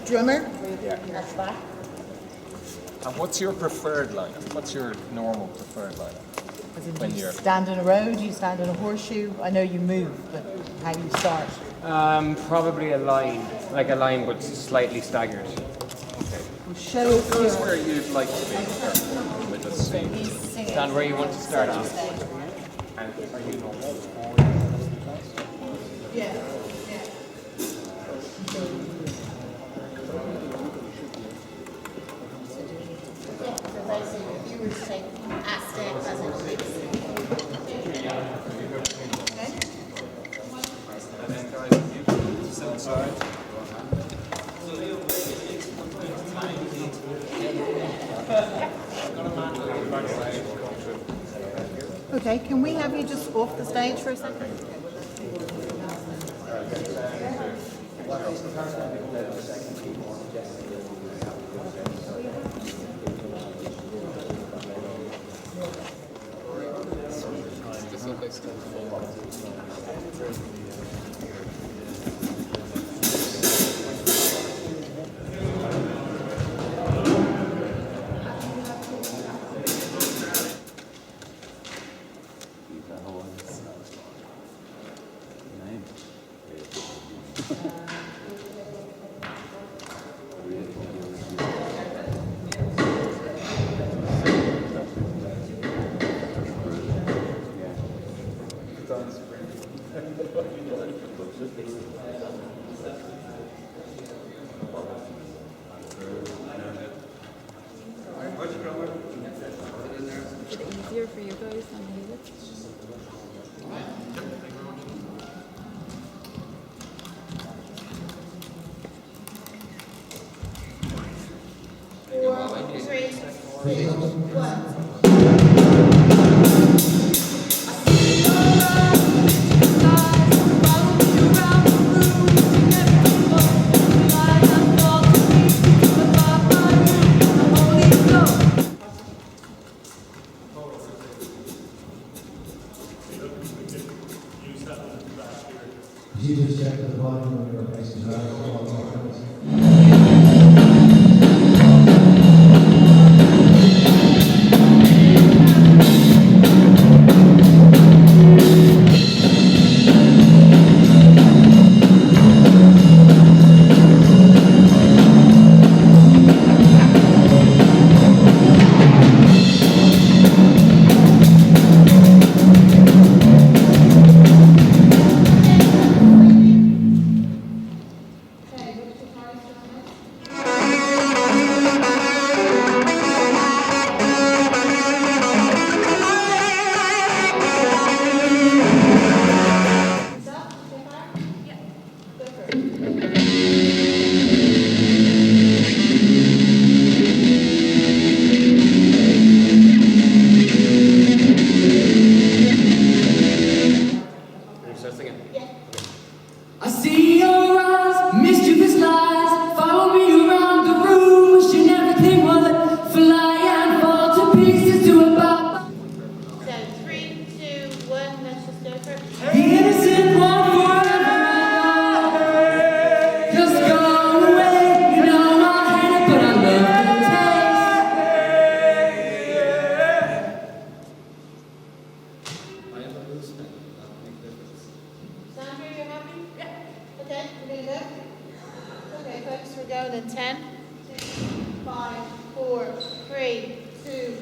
Drummer? That's that. And what's your preferred lineup? What's your normal preferred lineup? Do you stand on a road? Do you stand on a horseshoe? I know you move, but how do you start? Probably a line, like a line but slightly staggered. We'll show Goes where you'd like to be. With us sing. Stand where you want to start off. And are you normal? Yeah. Okay, can we have you just off the stage for a second? Is it easier for you guys than music? You just check the volume of your faces out. I see your eyes, mischievous lies, follow me around the room, wishing everything would fly and fall to pieces to a pop. So 3, 2, 1, let's just go for it. The innocent one forever. Just go away, you know I hate it, but I love the Sandra, you happy? Yeah. Okay, we're gonna go. Okay, folks, we're going in 10, 6, 5, 4, 3, 2.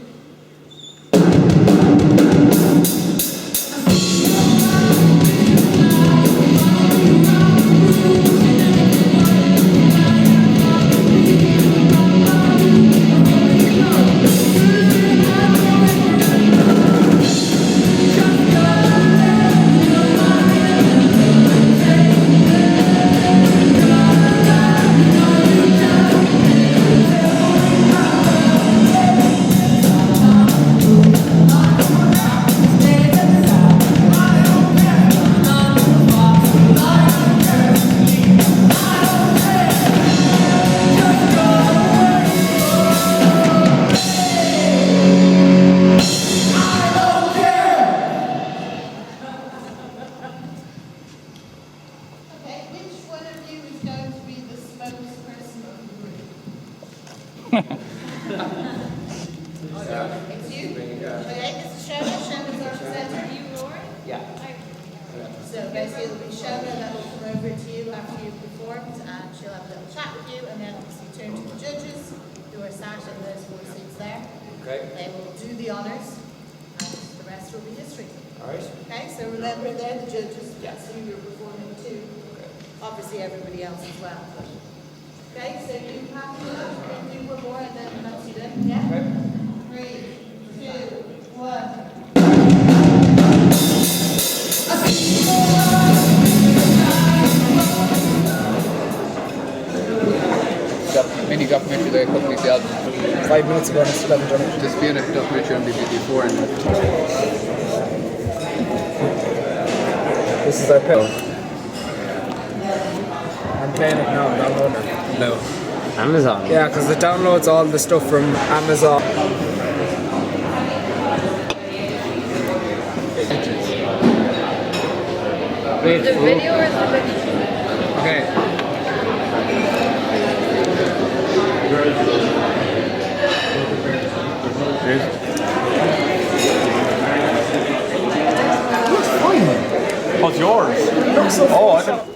Yeah. So basically it'll be Shona that will come over to you after you've performed and she'll have a little chat with you and then obviously turn to the judges who are sat in those 4 seats there. Okay. They will do the honours and the rest will be history. Alright. Okay, so remember they're the judges, Yeah. that's who you're performing to. Obviously everybody else as well. Okay, so you have to do one more and then that's you done, yeah? Okay. 3, 2, 1. Mini documentary there, company the album. 5 minutes ago, and I still haven't done it. Just being a documentary on BBC4 and This is our pill. I'm playing it now, downloading it. no. Amazon. Yeah, because it downloads all the stuff from Amazon. Wait, The video or the video? Okay. What's yours? Oh, I don't.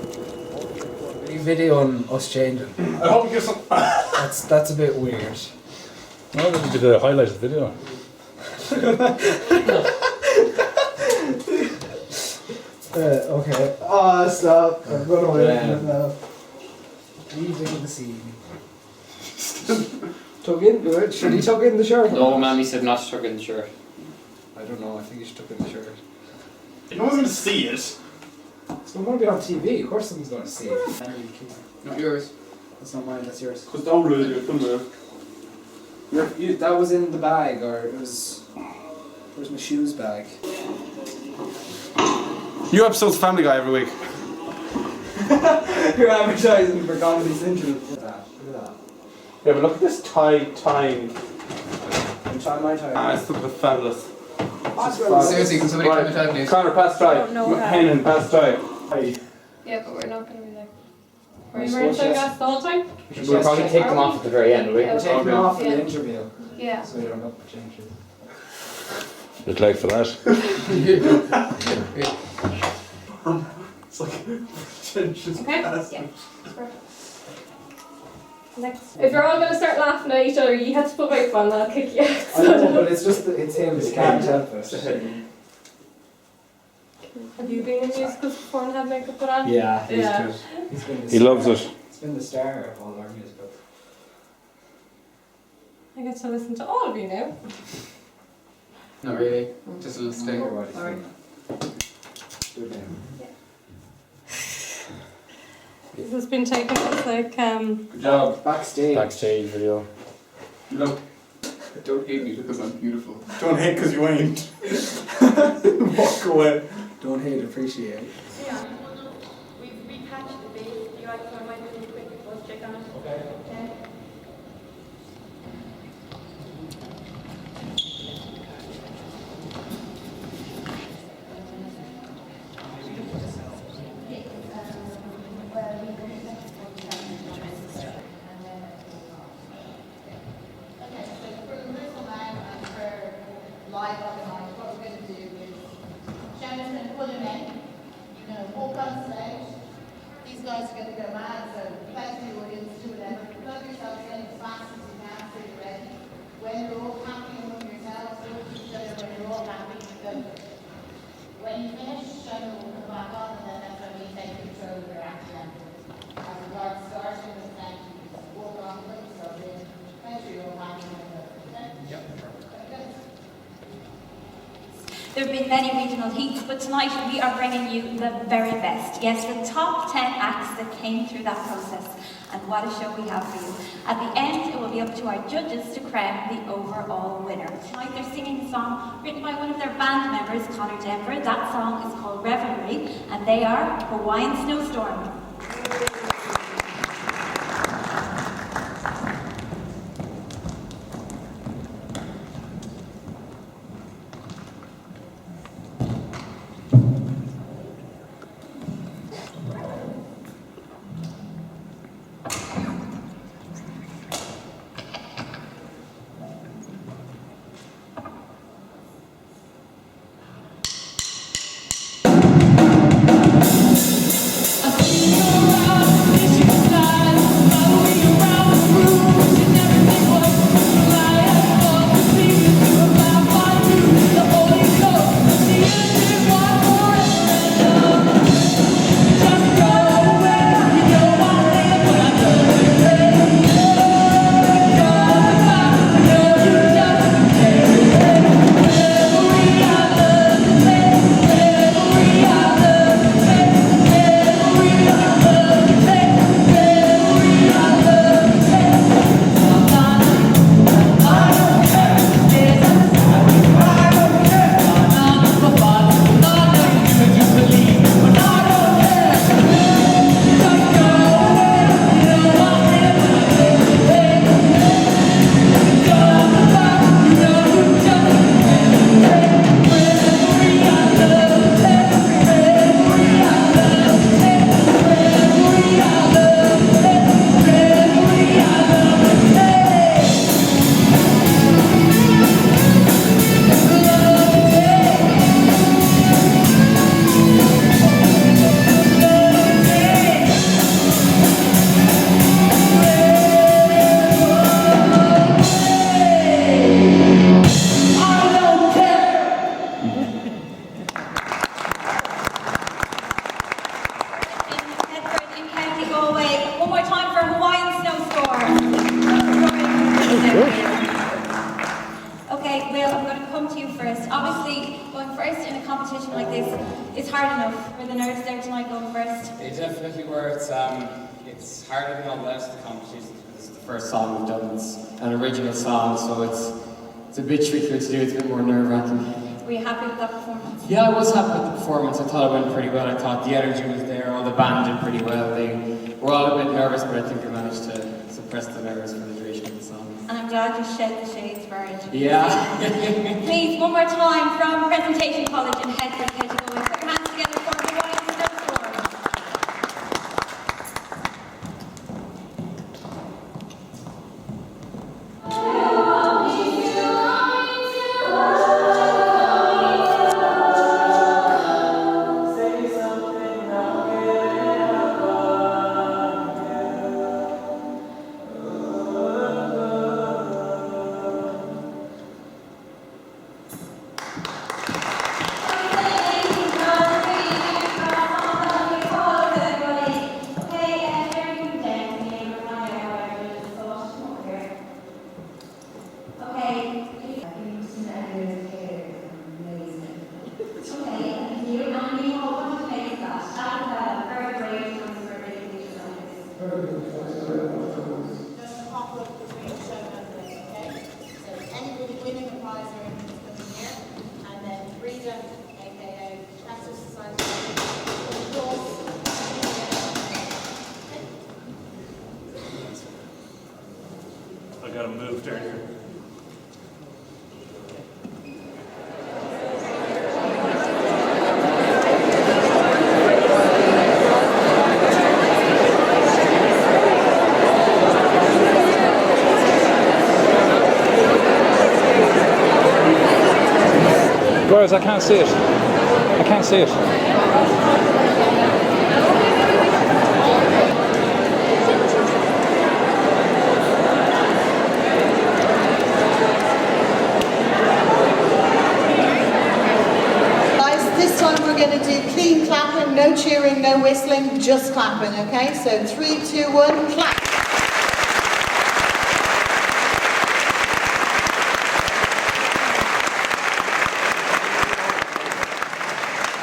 Are you videoing us changing? I hope you get some. That's a bit weird. No, we did a highlighted video. Okay. Oh, stop. I'm going away from it now. Leaving the scene. Tug into it. Should he tug in the shirt? No, Mammy said not to tuck in the shirt. I don't know. I think he should tug in the shirt. No one's gonna see it. It's going to be on TV. Of course someone's going to see it. Not yours. That's not mine. That's yours. Cause don't really do it, come here. That was in the bag, or it was... Where's my shoes bag? New episodes of Family Guy every week. You're advertising for Comedy Central. Look at that. Look at that. Yeah, but look at this time. I'm trying my time. It's fabulous. Seriously, can somebody come and tell me? Connor, pass try. don't know how. Henan, pass try. Yeah, but we're not going to be like. Were We're you wearing supposed to- sunglasses the whole time? We'll probably take them off at the very end, will we? Yeah. We're taking Okay. off in Yeah. the interview, Yeah. so you don't have to change it. It's late for that. It's like pretentious. Okay? Yeah. That's perfect. Next. If you're all going to start laughing at each other, you have to put makeup on, I'll kick you out. I know, but it's just that it's him, he can't help it. Have you been in musicals before and had makeup put on? Yeah, Yeah. He's been the He loves star. it. He's been the star of all our musicals. I get to listen to all of you now. Not really. Just a little stick. Everybody's Sorry. been there. Do it now. This has been taken as like, Good job. Backstage. Backstage video. Look, Don't hate me because I'm beautiful. don't hate because you ain't. Walk away. Don't hate, appreciate. yeah. We've repatched the base. Do you like to remind me really quick before I check on it? Okay. Okay, so for the rehearsal now and for live on the night, what we're going to do is Shannon's going to pull him in, you're going to walk on stage, these guys are going to go mad, so play to the audience, do whatever, plug yourself in as fast as you can so you're ready. When you're all happy among yourselves, look at each other when you're all happy, go. When you finish, Shannon will come back on and then that's when we take control of your act then. As regards starting with thank you, just walk on, put yourself in, make sure you're all happy when you're okay? Yep. Good. There have been many regional heats, but tonight we are bringing you the very best. Yes, the top 10 acts that came through that process. And what a show we have for you. At the end, it will be up to our judges to crown the overall winner. Tonight they're singing a song written by one of their band members, Connor Denver. That song is called Revelry, and they are Hawaiian Snowstorm. Okay, Will, I'm going to come to you first. Obviously, going first in a competition like this is hard enough. Were the nerves there tonight going first? They definitely were. It's harder than all the rest of the competitions. It's the first song we've done. It's an original song, so it's a bit trickier to do. It's a bit more nerve-wracking. Were you happy with that performance? Yeah, I was happy with the performance. I thought it went pretty well. I thought the energy was there. All the band did pretty well. They were all a bit nervous, but I think they managed to suppress the nerves for the duration of the song. And I'm glad you shed the shades for it. Yeah. Please, one more time from Presentation College in Headford, County Galway. Put your hands together for Hawaiian Snowstorm. I gotta move down here. Guys, I can't see it. I can't see it. This time we're going to do clean clapping, no cheering, no whistling, just clapping, okay? So 3, 2, 1, clap.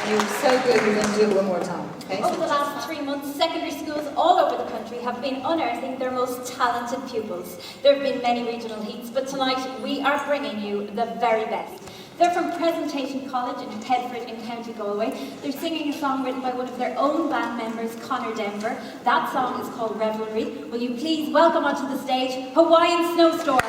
You're so good, we're going to do it one more time, okay? Over the last 3 months, secondary schools all over the country have been unearthing their most talented pupils. There have been many regional heats, but tonight we are bringing you the very best. They're from Presentation College in Headford in County Galway. They're singing a song written by one of their own band members, Connor Denver. That song is called Revelry. Will you please welcome onto the stage Hawaiian Snowstorm.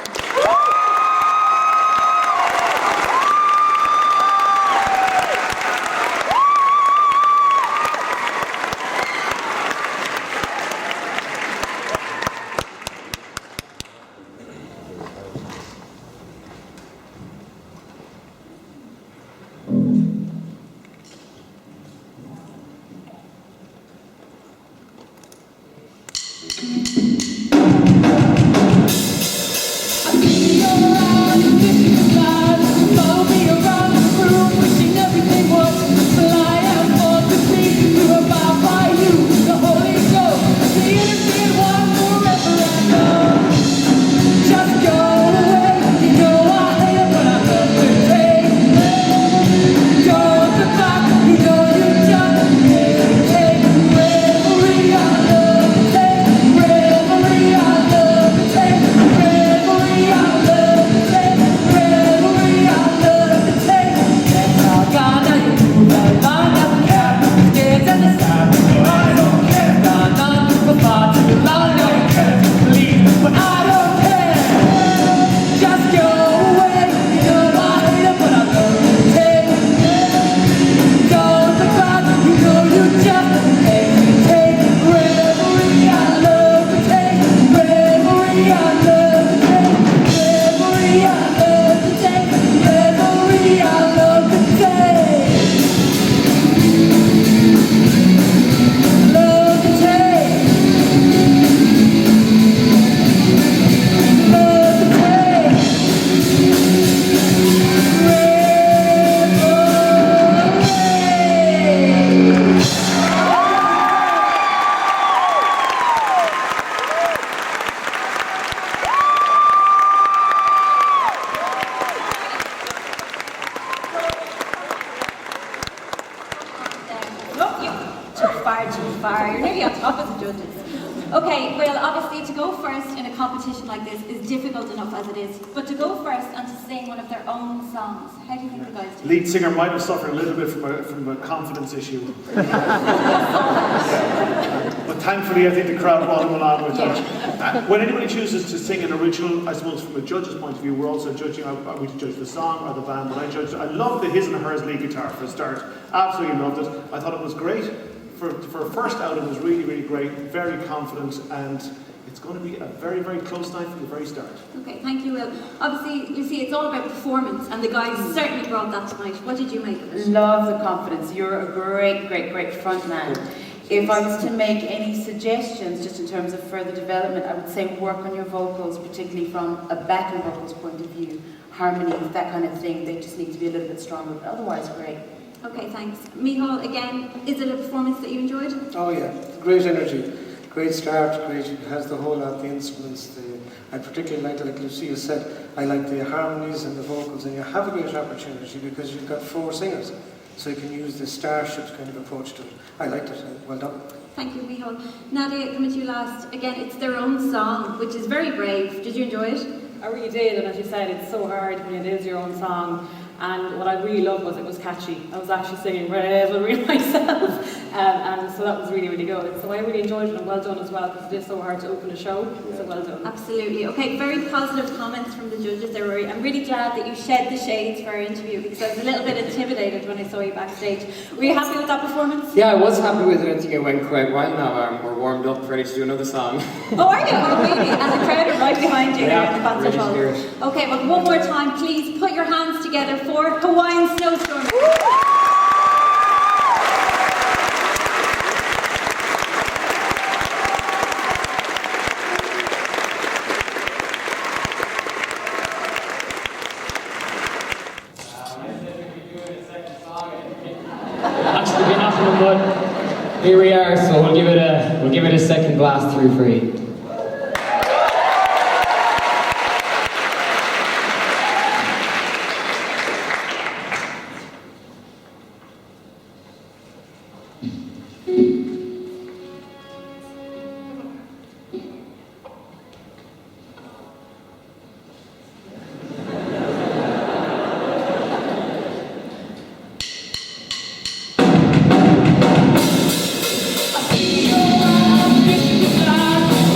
first in a competition like this is difficult enough as it is, but to go first and to sing one of their own songs, how do you think the guys do? Lead singer might have suffered a little bit from a confidence issue. But thankfully, I think the crowd brought him along with that. When anybody chooses to sing an original, I suppose from a judge's point of view, we're also judging, are we to judge the song or the band? When I judged, I loved the his and hers lead guitar for a start. Absolutely loved it. I thought it was great. For a first outing, it was really, really great, very confident, and it's going to be a very, very close night from the very start. Okay, thank you, Will. Obviously, you see, it's all about performance, and the guys certainly brought that tonight. What did you make of it? Love the confidence. You're a great, great, great front man. If I was to make any suggestions, just in terms of further development, I would say work on your vocals, particularly from a backing vocals point of view, harmony, that kind of thing. They just need to be a little bit stronger, but otherwise, great. Okay, thanks. Michal, again, is it a performance that you enjoyed? Oh yeah, great energy, great start, great, it has the whole lot, the instruments, I particularly liked it, like Lucia said, I like the harmonies and the vocals, and you have a great opportunity because you've got 4 singers, so you can use the Starships kind of approach to it. I liked it, well done. Thank you, Michal. Nadia, coming to you last. Again, it's their own song, which is very brave. Did you enjoy it? I really did, and as you said, it's so hard when it is your own song. And what I really loved was it was catchy. I was actually singing Revelry myself, and so that was really, really good. So I really enjoyed it, and well done as well, because it is so hard to open a show, so well done. Absolutely. Okay, very positive comments from the judges there, Rory. I'm really glad that you shed the shades for our interview, because I was a little bit intimidated when I saw you backstage. Were you happy with that performance? Yeah, I was happy with it. I think it went quite well now. We're warmed up, ready to do another song. Oh, are you? Oh, really? And the crowd are right behind you here in the concert hall. Really. Okay, well, one more time, please put your hands together for Hawaiian Snowstorm. Actually been happening, but here we are, so we'll give it a second blast through for you. I see your eyes,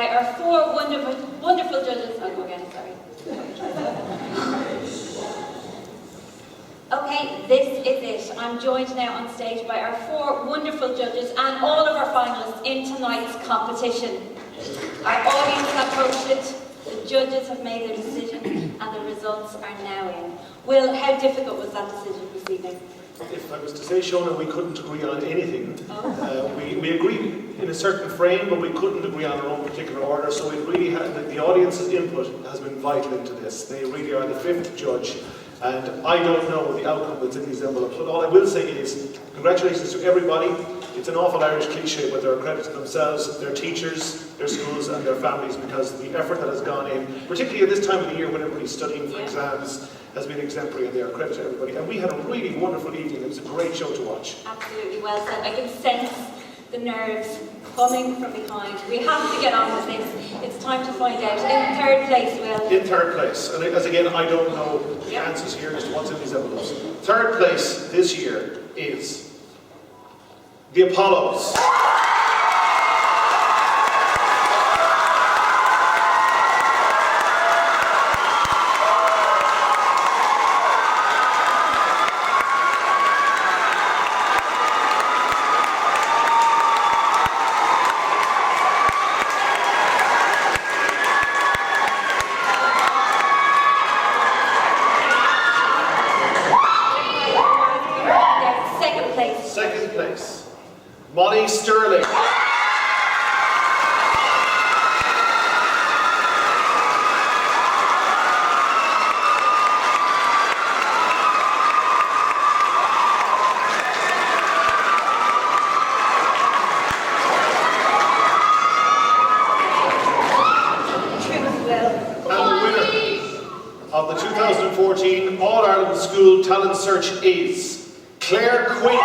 our four wonderful judges. I'll go again, sorry. Okay, this is it. I'm joined now on stage by our four wonderful judges and all of our finalists in tonight's competition. Our audience have voted, the judges have made their decision, and the results are now in. Will, how difficult was that decision this evening? If I was to say, Shona, we couldn't agree on anything. We agreed in a certain frame, but we couldn't agree on our own particular order, so it really had, the audience's input has been vital into this. They really are the fifth judge, and I don't know the outcome that's in these envelopes, but all I will say is, congratulations to everybody. It's an awful Irish cliche, but they're a credit to themselves, their teachers, their schools and their families, because the effort that has gone in, particularly at this time of the year when everybody's studying for exams, has been exemplary, and they are a credit to everybody. And we had a really wonderful evening. It was a great show to watch. Absolutely, well said. I can sense the nerves coming from behind. We have to get on with this. It's time to find out. In third place, Will. In third place, and as again, I don't know the answers here as to what's in these envelopes. Third place this year is the Apollos. Second place, Molly Sterling. Of the 2014 All-Ireland School Talent Search is Claire Quinn.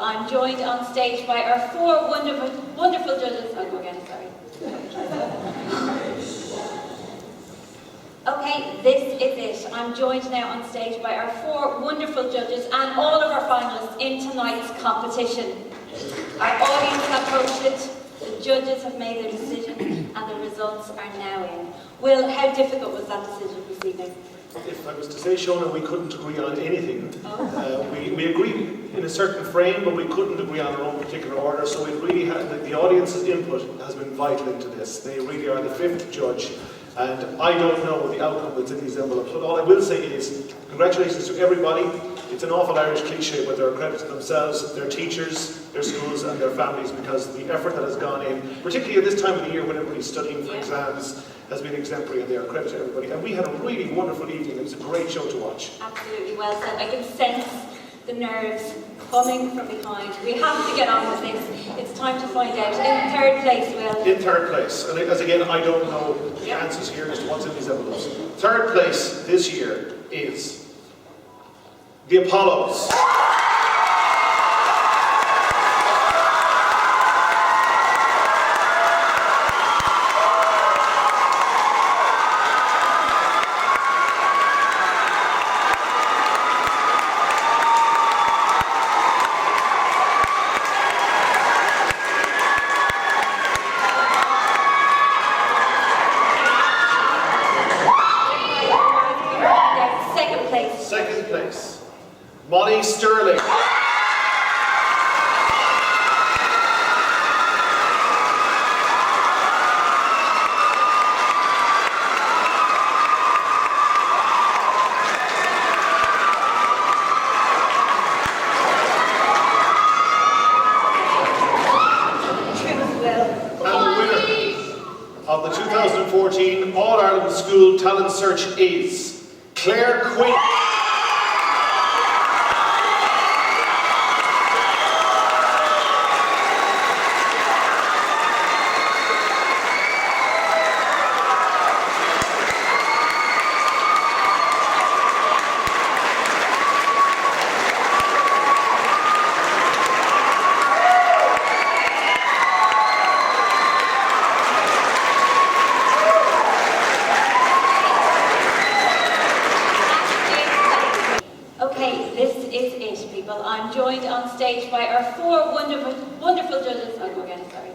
I'm joined on stage by our four wonderful judges. I'll go again, sorry. Okay, this is it. I'm joined now on stage by our four wonderful judges and all of our finalists in tonight's competition. Our audience have voted, the judges have made their decision, and the results are now in. Will, how difficult was that decision this evening? If I was to say, Shona, we couldn't agree on anything. We agreed in a certain frame, but we couldn't agree on our own particular order, so it really had, the audience's input has been vital into this. They really are the fifth judge, and I don't know the outcome that's in these envelopes, but all I will say is, congratulations to everybody. It's an awful Irish cliche, but they're a credit to themselves, their teachers, their schools and their families, because the effort that has gone in, particularly at this time of the year when everybody's studying for exams, has been exemplary, and they are a credit to everybody. And we had a really wonderful evening. It was a great show to watch. Absolutely, well said. I can sense the nerves coming from behind. We have to get on with this. It's time to find out. In third place, Will. In third place, and as again, I don't know the answers here as to what's in these envelopes. Third place this year is the Apollos. Second place, Molly Sterling. Of the 2014 All-Ireland School Talent Search is Claire Quinn. stage by our four wonderful judges. I'll go again, sorry.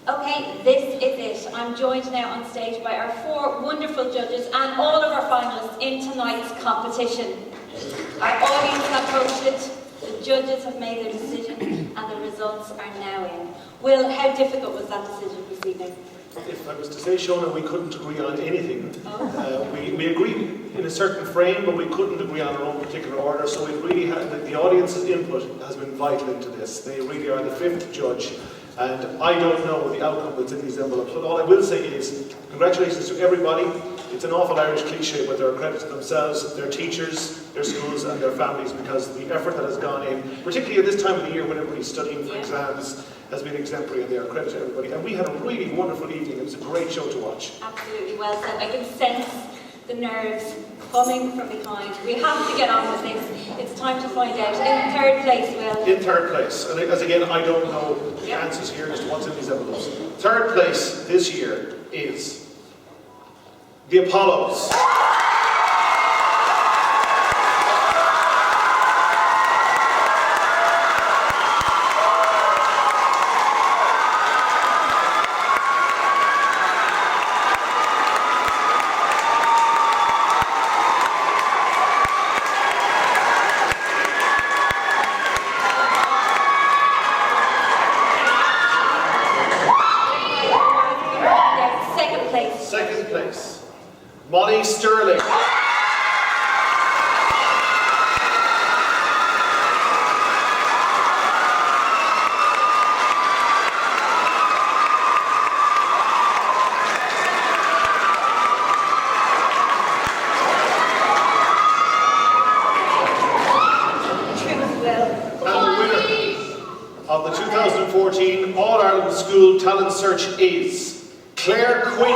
Okay, this is it. I'm joined now on stage by our four wonderful judges and all of our finalists in tonight's competition. Our audience have voted, the judges have made their decision, and the results are now in. Will, how difficult was that decision this evening? If I was to say, Shona, we couldn't agree on anything. We agreed in a certain frame, but we couldn't agree on our own particular order, so it really had, the audience's input has been vital into this. They really are the fifth judge, and I don't know the outcome that's in these envelopes, but all I will say is, congratulations to everybody. It's an awful Irish cliche, but they're a credit to themselves, their teachers, their schools, and their families, because the effort that has gone in, particularly at this time of the year when everybody's studying for exams, has been exemplary, and they are a credit to everybody. And we had a really wonderful evening. It was a great show to watch. Absolutely, well said. I can sense the nerves coming from behind. We have to get on with this. It's time to find out. In third place, Will. In third place, and as again, I don't know the answers here as to what's in these envelopes. Third place this year is the Apollos. Second place, Molly Sterling. Of the 2014 All-Ireland School Talent Search is Claire Quinn.